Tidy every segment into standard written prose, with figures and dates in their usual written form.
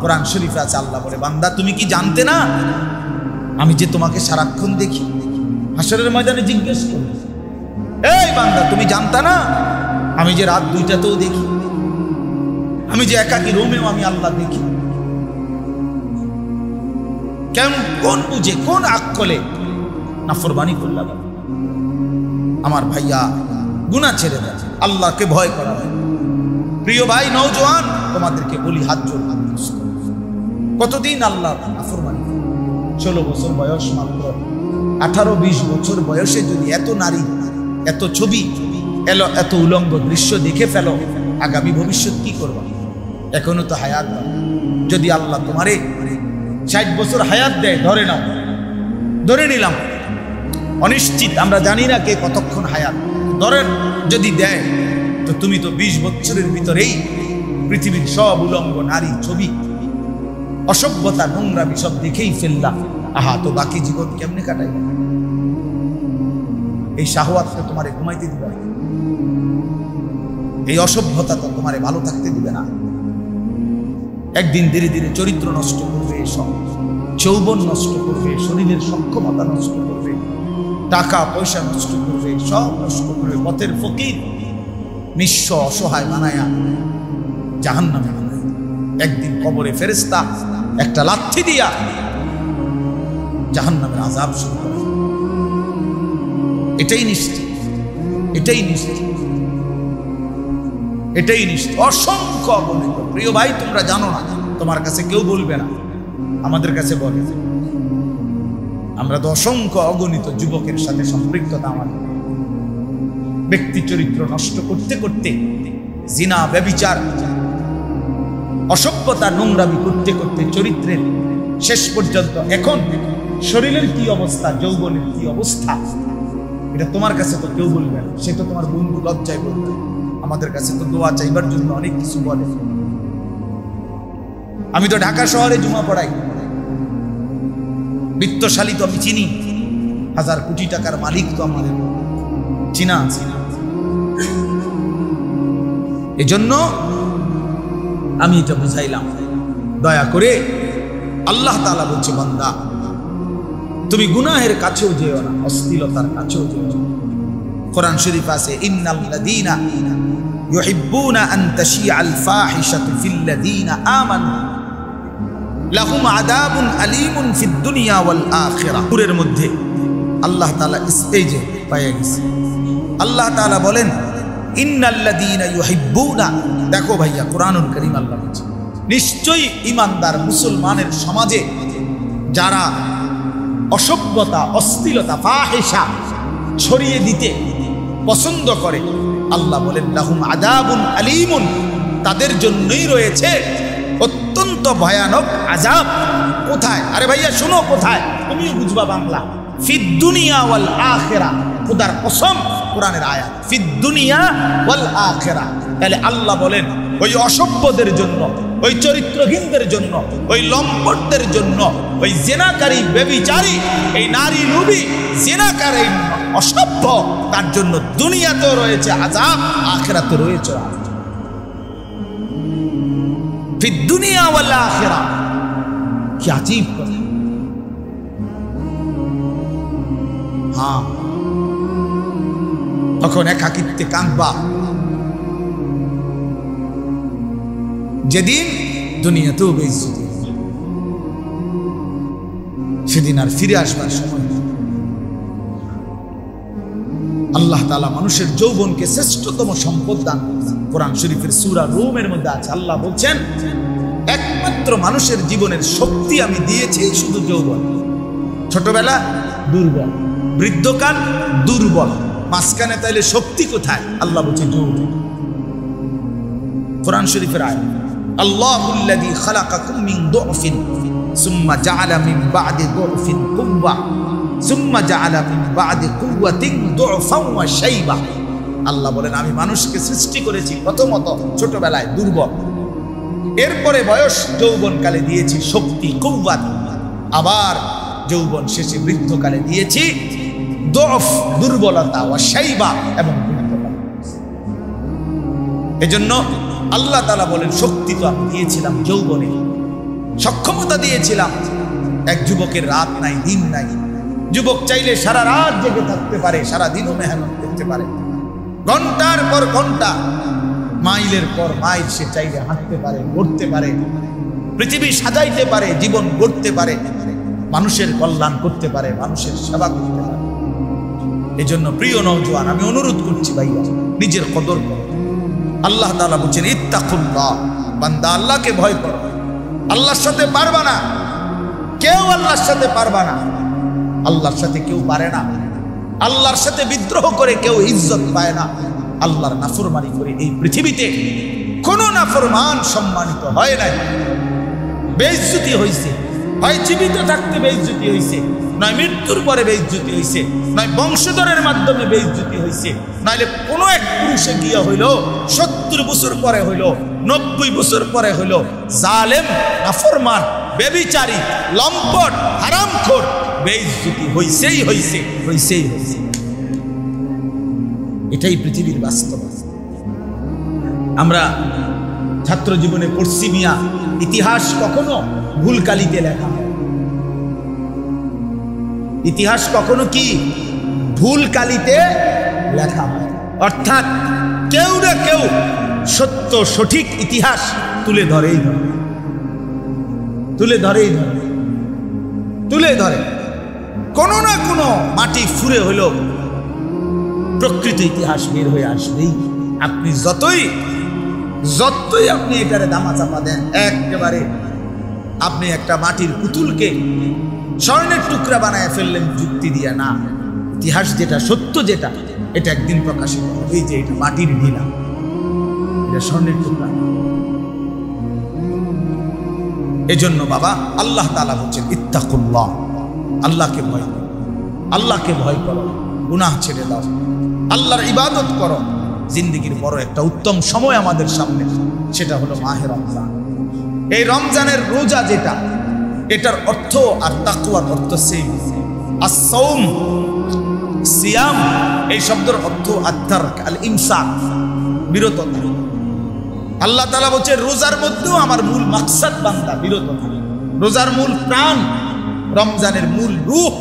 কোরআন শরীফে আছে, আল্লাহ বলে, বান্দা তুমি কি জানতে না আমি যে তোমাকে সারাক্ষণ দেখি? হাসরের ময়দানে জিজ্ঞেস করি, এই বান্দা তুমি জানতা না আমি যে রাত 2টাতেও দেখি, আমি যে একাকী রুমেও আমি আল্লাহ দেখি? কেন, কোন বুঝে, কোন আকলে নাফরমানি করলাম? আমার ভাইয়া, গুনাহ ছেড়ে দেয়, আল্লাহকে ভয় করা হয়। প্রিয় ভাই নওজোয়ান, তোমাদেরকে বলি, হাত জোড়, কতদিন আল্লাহ নাফরমানি? 16 বছর বয়স মাত্র, 18-20 বছর বয়সে যদি এত নারী, এত ছবি, এত উলঙ্গ দৃশ্য দেখে ফেলো, আগামী ভবিষ্যৎ কি করবা? এখনো তো হায়াত। যদি আল্লাহ তোমারে 60 বছর হায়াত দেয়, ধরে নাও, ধরে নিলাম, অনিশ্চিত, আমরা জানি না কে কতক্ষণ হায়াত, ধরেন যদি দেয়, তো তুমি তো 20 বছরের ভিতরেই পৃথিবীর সব উলঙ্গ নারী, ছবি, অসভ্যতা, নোংরামি সব দেখেই ফেললা। আহা, তো বাকি জীবন কেমনে কাটাইবে? এই শাহওয়াত তো তোমারে ঘুমাইতে দিবে না, এই অসভ্যতা তো তোমারে ভালো থাকতে দিবে না। একদিন ধীরে ধীরে চরিত্র নষ্ট করবে, সব যৌবন নষ্ট করবে, শরীরের সক্ষমতা নষ্ট করবে, টাকা পয়সা নষ্ট করবে, সব নষ্ট করবে। পথের ফকির, নিঃস্ব অসহায় বানায়া জাহান্নামে বানায়। একদিন কবরে ফেরেশতা একটা লাথি দিয়া জাহান্নামের আযাব শুরু করে। এটাই নিশ্চিত, এটাই নিশ্চিত, এটাই নিশ্চিত। অসংখ্য অগণিত। প্রিয় ভাই, তোমরা জানো না, তোমার কাছে কেউ বলবে না, আমাদের কাছে বলে। আমরা তো অসংখ্য অগণিত যুবকের সাথে সম্পৃক্ততা, আমাদের ব্যক্তি চরিত্র নষ্ট করতে করতে, জিনা, ব্যভিচার, অসভ্যতা, নোংরামি করতে করতে চরিত্রের শেষ পর্যন্ত এখন শরীরের কি অবস্থা, যৌবনের কি অবস্থা, এটা তোমার কাছে তো কেউ বলবে না। সে তো তোমার বন্ধু, লজ্জায় বলবে। আমাদের কাছে তো দোয়া চাইবার জন্য অনেক কিছু বলে। আমি তো ঢাকা শহরে জুমা পড়াই, বিত্তশালী তো আমি চিনি, 1000 কোটি টাকার মালিক তো আমাদের চিনা আছে। এজন্য আমি এটা বুঝাইলাম, দয়া করে। আল্লাহ তাআলা বলছে, বান্দা তুমি গুনাহের কাছেও যেও না, অশ্লীলতার কাছেও যেও না। কোরআন শরীফ আছে, ইন্নাল্লাযীনা ইউহিব্বুনা আন তাশিআল ফাহিশাতু ফিল্লাযীনা আমানু লাহুম আযাবুন আলীমুন ফিদ দুনিয়া ওয়াল আখিরাহ। সূরার মধ্যে আল্লাহ তাআলা স্টেজে পাইয়া গেছে। আল্লাহ তাআলা বলেন, ইন্নাল্লাযীনা ইউহিব্বুনা, দেখো ভাইয়া, কোরআনুল কারীম আল্লাহ বলছে, নিশ্চয়ই ঈমানদার মুসলমানের সমাজে যারা অসভ্যতা, অশ্লীলতা, ফাহিশা ছড়িয়ে দিতে পছন্দ করে, আল্লাহ বলেন, লাহুম আযাবুন আলীমুন, তাদের জন্যই রয়েছে অত্যন্ত ভয়ানক আযাব। কোথায়? আরে ভাইয়া শোনো, কোথায়? তুমিও বুঝবা বাংলা। ফিদ দুনিয়া ওয়াল আখিরাহ, খোদার কসম, কোরআনের আয়াত, ফিদ দুনিয়া ওয়াল আখিরাহ। তাহলে আল্লাহ বলেন, ওই অসভ্যদের জন্য, ওই চরিত্রহীনদের জন্য, ওই লম্পটদের জন্য, ওই জেনাকারী, ব্যভিচারী, এই নারী লোভী, জেনাকারী, অসভ্য, তার জন্য দুনিয়াতেও রয়েছে আযাব, আখিরাতে রয়েছে আযাব। ফিদ দুনিয়া ওয়াল আখিরাহ, কি আজীব কথা। হ্যাঁ, তখন একাকিত্বে কাঁদবা, যেদিন দুনিয়াতেও বেইজ্জতি, সেদিন আর ফিরে আসবার সময়। আল্লাহ তাআলা মানুষের যৌবনকে শ্রেষ্ঠতম সম্পদ দান করেছেন। কোরআন শরীফের সূরা রুমের মধ্যে আছে, আল্লাহ বলছেন, একমাত্র মানুষের জীবনের শক্তি আমি দিয়েছি শুধু যৌবন। ছোটবেলা দুর্বল, বৃদ্ধকাল দুর্বল, মাঝখানে তাইলে শক্তি কোথায়? আল্লাহ বলছে যৌবন। কোরআন শরীফের আয়াত, আল্লাহুল্লাযী খালাকাকুম মিন দুফিন সুম্মা জাআলা মিন বা'দি দুফিন কুওয়া সুম্মা জাআলা মিন বা'দি কুওয়াতিন দুফান ওয়া শাইবা। আল্লাহ বলেন, আমি মানুষকে সৃষ্টি করেছি প্রথমত ছোটবেলায় দুর্বল, এরপরে বয়স যৌবনকালে দিয়েছি শক্তি, কুওয়াত, আবার যৌবন শেষে বৃদ্ধকালে দিয়েছি দুফ, দুর্বলতা, ওয়া শাইবা, এবং বৃদ্ধকাল। এজন্য আল্লাহ তাআলা বলেন, শক্তি তো আমি দিয়েছিলাম যৌবনে, সক্ষমতা দিয়েছিলাম। এক যুবকের রাত নাই, দিন নাই। যুবক চাইলে সারা রাত জেগে থাকতে পারে, সারা দিনও মেহনত করতে পারে, ঘন্টার পর ঘন্টা, মাইলের পর মাইল সে চাইলে হাঁটতে পারে, ঘুরতে পারে, পৃথিবী সাজাইতে পারে, জীবন গড়তে পারে, মানুষের কল্যাণ করতে পারে, মানুষের সেবা করতে পারে। এই জন্য প্রিয় নওজোয়ান, আমি অনুরোধ করছি ভাইয়া, নিজের কদর করো। আল্লাহ তাআলা বলছেন ইত্তাকুল্লাহ, বান্দা আল্লাহকে ভয় করো। আল্লাহর সাথে পারবা না, কেউ আল্লাহর সাথে পারবা না, আল্লাহর সাথে কেউ পারে না। আল্লাহর সাথে বিদ্রোহ করে কেউ ইজ্জত পায় না। আল্লাহর নাফরমানি করে এই পৃথিবীতে কোনো নাফরমান সম্মানিত হয় নাই, বেইজ্জতি হয়েছে। হয় জীবিত থাকতে বেইজ্জতি হয়েছে, নয় মৃত্যুর পরে বেইজ্জতি হয়েছে, নয় বংশধরের মাধ্যমে বেইজ্জতি হয়েছে, নাইলে কোনো এক পুরুষে গিয়া হইল 70 বছর পরে হইল, 90 বছর পরে হইল, জালেম, নাফরমান, বেবিচারী, লম্পট, হারামখোর, বেইজ্জতি হইছেই হইছে, হইছেই হইছে। এটাই পৃথিবীর বাস্তবতা। আমরা ছাত্র জীবনে পড়ছি মিয়া, ইতিহাস কখনো ভুল কালিতে লেখা হয়। ইতিহাস কখনো কি ভুল কালিতে লেখা হয়, অর্থাৎ কেউ না কেউ সত্য সঠিক ইতিহাস তুলে ধরেই ধরে, তুলে ধরেই ধরে, তুলে ধরে। কোনো না কোনো মাটি ফুরে হলো প্রকৃত ইতিহাস বের হয়ে আসবেই। আপনি যতই যতই আপনি এটারে দামা চাপা দেন, একেবারে আপনি একটা মাটির পুতুলকে স্বর্ণের টুকরা বানায় ফেললেন যুক্তি দিয়ে, না, ইতিহাস যেটা সত্য, যেটা এটা একদিন প্রকাশিত হবে। যে এটা মাটির ঢিলা, এটা স্বর্ণের টুকরা। এজন্য বাবা, আল্লাহ তাআলা বলছেন ইত্তাকুল্লাহ, আল্লাহকে ভয় করো, আল্লাহকে ভয় করো, গুনাহ ছেড়ে দাও, আল্লাহর ইবাদত করো। জিন্দেগির বড় একটা উত্তম সময় আমাদের সামনে, সেটা হলো মাহে রমজান। এই রমজানের রোজা যেটা, এটার অর্থ আর তাকওয়ার অর্থ সেম। আস-সাওম, সিয়াম, এই শব্দের অর্থ আত-তারক, আল-ইমসাক, বিরত থাকা। আল্লাহ তাআলা বলছে রোজার মধ্যেও আমার মূল মাকসাদ বান্দা বিরত থাকে। রোজার মূল প্রাণ, রমজানের মূল রূহ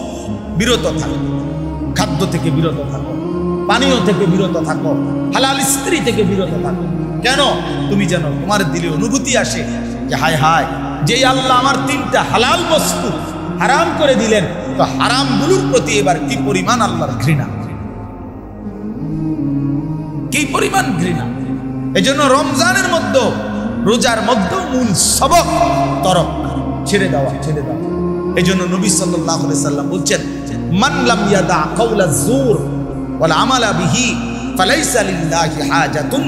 বিরত থাকে। খাদ্য থেকে বিরত থাকো, পানীয় থেকে বিরত থাকো, হালাল স্ত্রী থেকে বিরত থাকো। কেন? তুমি যেন তোমার দিলে অনুভূতি আসে যে হায় হায়, যেই আল্লাহ আমার 3টা হালাল বস্তু হারাম করে দিলেন, তো হারামগুলোর প্রতি এবার কি পরিমাণ আল্লাহর ঘৃণা, কি পরিমাণ ঘৃণা। এই জন্য রমজানের মধ্যে, রোজার মধ্যে মূল সবক তরক, ছেড়ে দেওয়া, ছেড়ে দেওয়া। এই জন্য নবী সাল্লাল্লাহু আলাইহি সাল্লাম বলছেন মান লাম ইয়াদা কাওলাজ জুর ওয়াল আমালা বিহি ফালাইসা লিল্লাহি হাজাতুন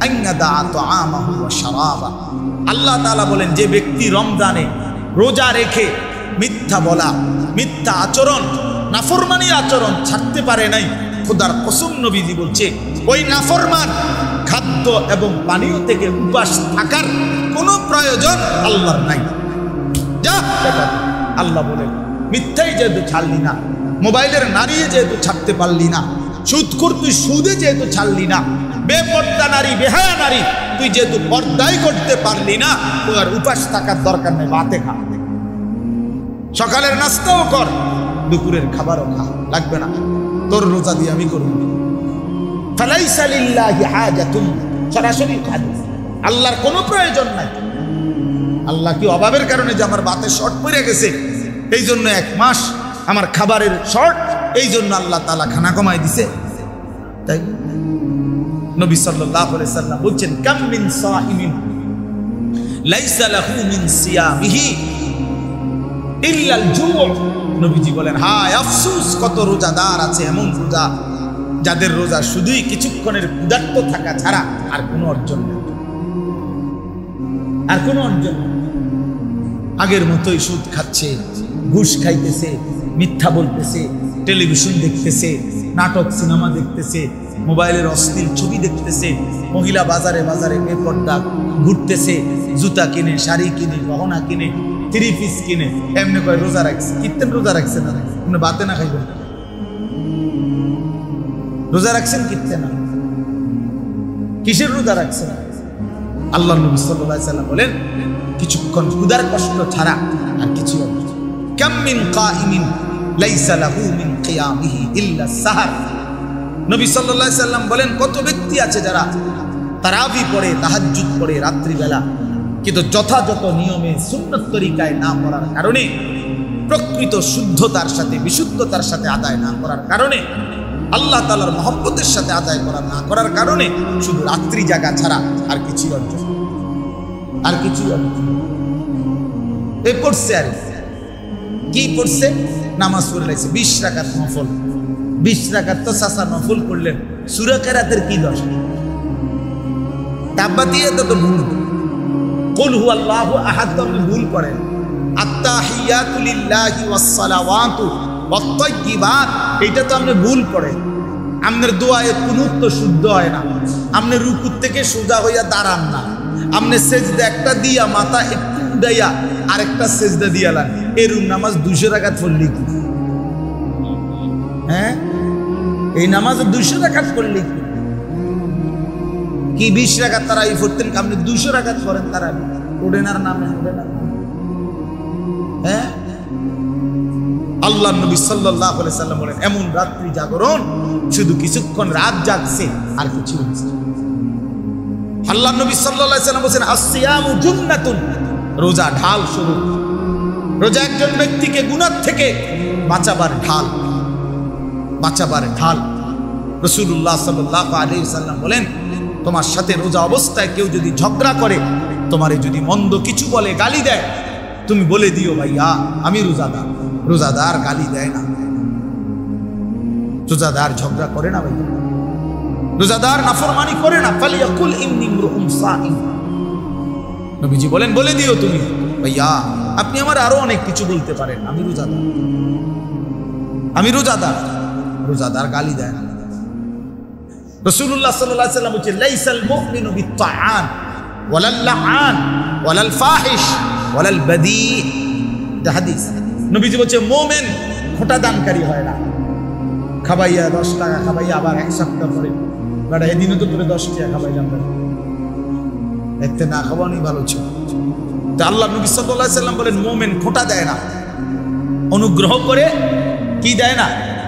আন ইয়াদা তাআমাহু ওয়া শারাবা। আল্লাহ তাআলা বলেন, যে ব্যক্তি রমজানে রোজা রেখে মিথ্যা বলা, মিথ্যা আচরণ, নাফরমানি আচরণ ছাড়তে পারে নাই, খোদার কসম নবীজি বলছে ওই নাফরমান খাদ্য এবং পানীয় থেকে উপাস থাকার কোনো প্রয়োজন আল্লাহর নাই। যা আল্লাহ বলেন, মিথ্যাই যেহেতু ছাড়লি না, মোবাইলের নারী যেহেতু ছাড়তে পারলি না, সুদখোর তুই সুদে যেহেতু ছাড়লি না, বেপর্দা নারী, বেহায়া নারী তুই যেহেতু পর্দাই করতে পারলি না, তোর আর উপাস থাকার দরকার নেই। ভাতে খা, সকালের নাস্তাও কর, দুপুরের খাবারও খা, লাগবে না, তোর রোজা দিয়ে আমি করব। ফালাইসা লিল্লাহি হাজাতুন, সরাসরি হাদিস, আল্লাহর কোনো প্রয়োজন নাই। আল্লাহ কি অভাবের কারণে যে আমার ভাতের শর্ট পড়ে গেছে, এই জন্য 1 মাস আমার খাবারের শর্ট, এই জন্য আল্লাহ তাআলা খানা কমাই দিছে? তাই নবী সাল্লাল্লাহু আলাইহি সাল্লাম বলছেন কাম মিন সাইমিন লাইসা লাহু মিন সিয়ামিহি ইল্লাল জু'। নবীজি বলেন, হায় আফসোস, কত রোজাদার আছে এমন রোজা যাদের রোজা শুধুই কিছুক্ষণের ক্ষুধার্ত থাকা ছাড়া আর কোনো অর্জন নেই, আর কোনো অর্জন নেই। আগের মতোই সুদ খাচ্ছে, ঘুষ খাইতেছে, মিথ্যা বলতেছে, টেলিভিশন দেখতেছে, নাটক সিনেমা দেখতেছে, মোবাইলের অশ্লীল ছবি দেখতেছে, মহিলা বাজারে বাজারে বেপর্দা ঘুরতেছে, জুতা কিনে, শাড়ি কিনে, গহনা কিনে, 3 পিস কিনে, এমনি কয় রোজা রাখছে। কিত্তেন রোজা রাখছে না? আপনি বাতে না খাইবেন, রোজা রাখছেন কিত্তে না? কিসের রোজা রাখছেন? আল্লাহ নবী সাল্লাল্লাহু আলাইহি সাল্লাম বলেন কিছুক্ষণ ক্ষুধার কষ্ট ছাড়া আর কিছু হবে না। কাম মিন কাইমিন লাইসা লাহু মিন কিয়ামিহি ইল্লা সাহার। নবী সাল্লাল্লাহু আলাইহি সাল্লাম বলেন কত ব্যক্তি আছে যারা তারাবি পড়ে, তাহাজ্জুদ পড়ে রাত্রিবেলা, কিন্তু যথাযথ নিয়মে সুন্নত তরিকায় না পড়ার কারণে, প্রকৃত শুদ্ধতার সাথে বিশুদ্ধতার সাথে আদায় না করার কারণে, আল্লাহ তাআলার মহব্বতের সাথে আদায় করা না করার কারণে শুধু রাত্রি জাগা ছাড়া আর কিছু অর্জন, আর কিছু অর্জন। এই পড়ছে আর কি পড়ছে, নামাজ পড়ে লাগছে 20 রাকাত নফল। 20 রাকাত তো সাসা নফল করলেন, সূরা কেরাতের কি দোষ? তাব্বাতিয়াত তো ভুল, কুল হুয়াল্লাহু আহাদ তো আপনি ভুল করেন, আত্তাহিয়াতু লিল্লাহি ওয়াস সালাওয়াতু ওয়াত তাইয়্যিবাত এটা তো আপনি ভুল করেন। আপনার দোয়ায়ে কুনুত তো শুদ্ধ হয় না, আপনি রুকু থেকে সোজা হইয়া দাঁড়ান না, আপনি সেজদা একটা দিয়া মাথা একটু উড়াইয়া আরেকটা সেজদা দিয়ালেন, এরকম নামাজ 200 রাকাত পড়লি কি? হ্যাঁ, এই নামাজ 200 রাকাত পড়লি কি? 20 রাকাত তারাবি পড়তেন, আপনি 200 রাকাত পড়েন তারাবি, ওঠেন আর নামে ওঠেন আর। হ্যাঁ, আল্লাহ নবী সাল্লাল্লাহু আলাইহি সাল্লাম বলেন এমন রাত্রি জাগরণ শুধু কিছুক্ষণ রাত জাগছে আর কিছু হচ্ছে। আল্লাহ নবী সাল্লাল্লাহু আলাইহি সাল্লাম বলেন আসসিয়ামু জুন্নাতুন, রোজা ঢাল স্বরূপ। রোজা একজন ব্যক্তিকে গুনাহ থেকে বাঁচাবার ঢাল, বাঁচাবার ঢাল। রাসূলুল্লাহ সাল্লাল্লাহু আলাইহি সাল্লাম বলেন তোমার সাথে রোজা অবস্থায় কেউ যদি ঝগড়া করে, তোমারে যদি মন্দ কিছু বলে, গালি দেয়, তুমি বলে দিও ভাইয়া আমি রোজাদার। রোজাদার গালি দেয় না, রোজাদার ঝগড়া করে না ভাইয়া, রোজাদার নাফরমানি করে না। ফালিয়াকুল ইন্নী ইমরুউন সাইম। নবীজি বলেন বলে দিও তুমি ভাইয়া আপনি আমার আরো অনেক কিছু বলতে পারেন, আমি রোজাদার, আমি রোজাদার। রোজাদার গালি দেয় না। রাসূলুল্লাহ সাল্লাল্লাহু আলাইহি সাল্লাম বলেন লাইসাল মুমিনু বিত্তাআন ওয়ালাল লাআন ওয়ালাল ফাহিশ ওয়ালাল বাদী। এটা হাদিস। নবীজি বলেন মুমিন খোঁটা দানকারী হয় না, খাবাইয়া 10 টাকা খাবাইয়া আবার এক সপ্তাহ পরে বেটা এদিনও তো তোরে 10 টাকা খাবাইলাম, এতে না খাওয়ানি ভালো ছিল। তো আল্লাহ নবী সাল্লাল্লাহু আলাইহি সাল্লাম বলেন মুমিন খোঁটা দেয় না, অনুগ্রহ করে কি দেয় না,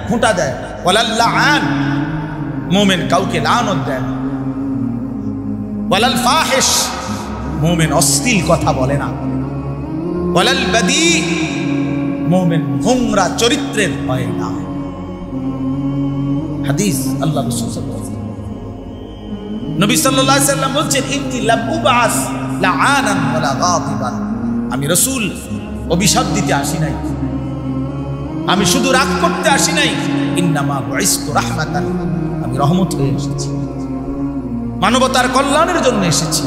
খোঁটা দেয়। ওয়ালাল লাআন, মুমিন কাউকে লানত দেয় না। ওয়ালাল ফাহিশ, মুমিন অশ্লীল কথা বলে না। ওয়ালাল বাদী, মুমিন নোংরা চরিত্রের হয় না। হাদিস আল্লাহ রাসূল সাল্লাল্লাহু আলাইহি ওয়াসাল্লাম। নবী সাল্লাল্লাহু আলাইহি সাল্লাম বলেন ইন্নী লাম উবআস লাআনান ওয়ালা গাদিবান। আমি রাসূল অভিশাপ দিতে আসি নাই, আমি শুধু রাগ করতে আসি নাই। ইন্নামা বুইসতু রাহমাতান, আমি রহমত হয়ে এসেছি, মানবতার কল্যাণের জন্য এসেছি।